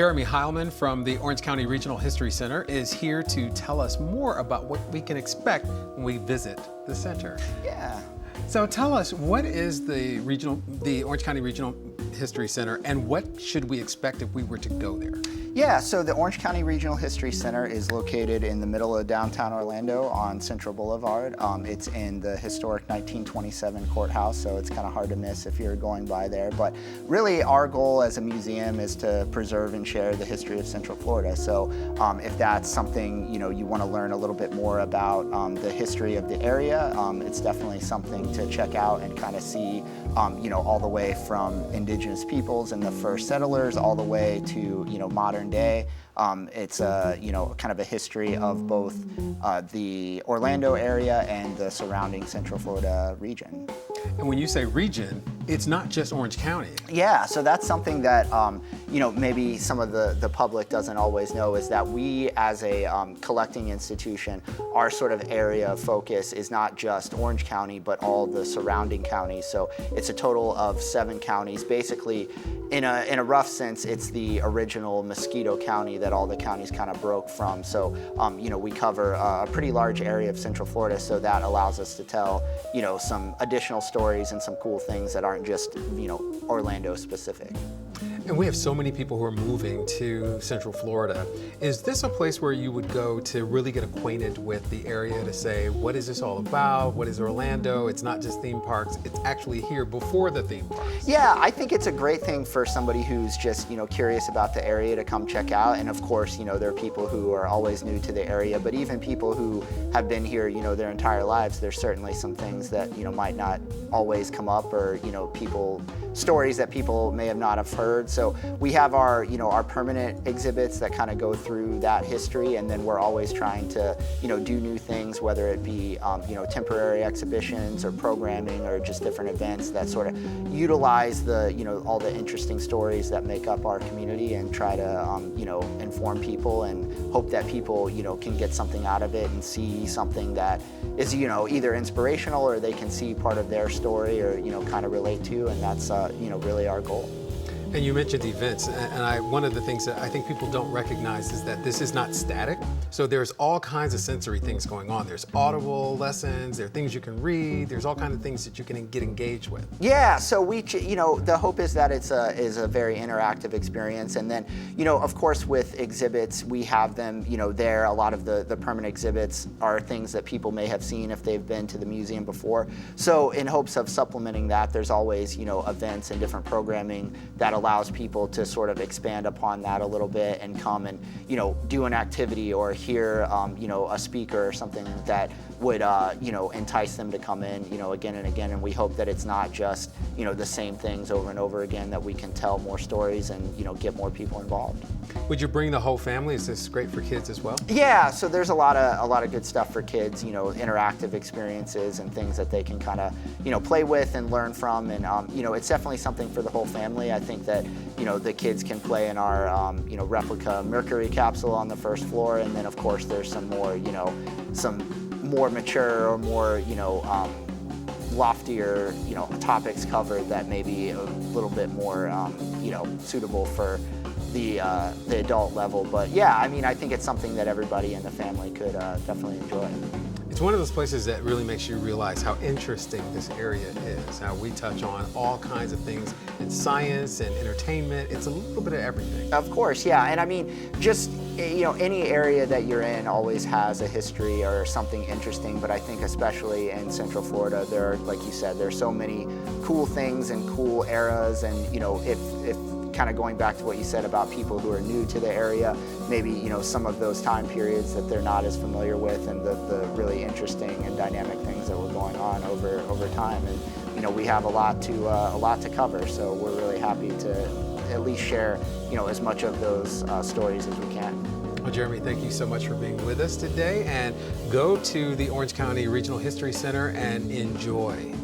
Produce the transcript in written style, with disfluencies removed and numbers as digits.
Jeremy Hileman from the Orange County Regional History Center is here to tell us more about what we can expect when we visit the center. Yeah. So tell us, what is the Orange County Regional History Center, and what should we expect if we were to go there? Yeah, so the Orange County Regional History Center is located in the middle of downtown Orlando on Central Boulevard. It's in the historic 1927 courthouse, so it's kind of hard to miss if you're going by there. But really, our goal as a museum is to preserve and share the history of Central Florida. So if that's something you want to learn a little bit more about the history of the area, it's definitely something to check out and kind of see, all the way from indigenous peoples and the first settlers all the way to modern day. It's kind of a history of both the Orlando area and the surrounding Central Florida region. And when you say region, it's not just Orange County. Yeah, so that's something that maybe some of the public doesn't always know, is that we as a collecting institution, our sort of area of focus is not just Orange County, but all the surrounding counties. So it's a total of 7 counties. Basically, in a rough sense, it's the original Mosquito County that all the counties kind of broke from. So we cover a pretty large area of Central Florida, so that allows us to tell some additional stories and some cool things that aren't just Orlando specific. And we have so many people who are moving to Central Florida. Is this a place where you would go to really get acquainted with the area, to say, what is this all about? What is Orlando? It's not just theme parks, it's actually here before the theme parks. Yeah, I think it's a great thing for somebody who's just, curious about the area to come check out. And of course, there are people who are always new to the area, but even people who have been here, their entire lives, there's certainly some things that, might not always come up, or, stories that people may have not have heard. So we have our, our permanent exhibits that kind of go through that history, and then we're always trying to, do new things, whether it be, temporary exhibitions or programming or just different events that sort of utilize the, all the interesting stories that make up our community, and try to, inform people and hope that people, can get something out of it and see something that is, either inspirational, or they can see part of their story, or, kind of relate to, and that's, really our goal. And you mentioned events, and one of the things that I think people don't recognize is that this is not static. So there's all kinds of sensory things going on. There's audible lessons, there are things you can read, there's all kinds of things that you can get engaged with. Yeah, so we, the hope is that it's a very interactive experience. And then, of course, with exhibits, we have them, there. A lot of the permanent exhibits are things that people may have seen if they've been to the museum before. So in hopes of supplementing that, there's always, events and different programming that allows people to sort of expand upon that a little bit and come and, do an activity or hear, a speaker or something that would, entice them to come in, again and again. And we hope that it's not just, the same things over and over again, that we can tell more stories and, get more people involved. Would you bring the whole family? Is this great for kids as well? Yeah, so there's a lot of good stuff for kids, interactive experiences and things that they can kind of, play with and learn from. And, it's definitely something for the whole family. I think that, the kids can play in our, replica Mercury capsule on the first floor. And then, of course, there's some more, some more mature or more, loftier, topics covered that may be a little bit more, suitable for the adult level. But yeah, I think it's something that everybody in the family could definitely enjoy. It's one of those places that really makes you realize how interesting this area is, how we touch on all kinds of things in science and entertainment. It's a little bit of everything. Of course, yeah. And just, any area that you're in always has a history or something interesting, but I think especially in Central Florida, there are, like you said, there's so many cool things and cool eras. And, if kind of going back to what you said about people who are new to the area, maybe, some of those time periods that they're not as familiar with, and the really interesting and dynamic things that were going on over time. And, we have a lot to cover, so we're really happy to at least share, as much of those stories as we can. Well, Jeremy, thank you so much for being with us today, and go to the Orange County Regional History Center and enjoy.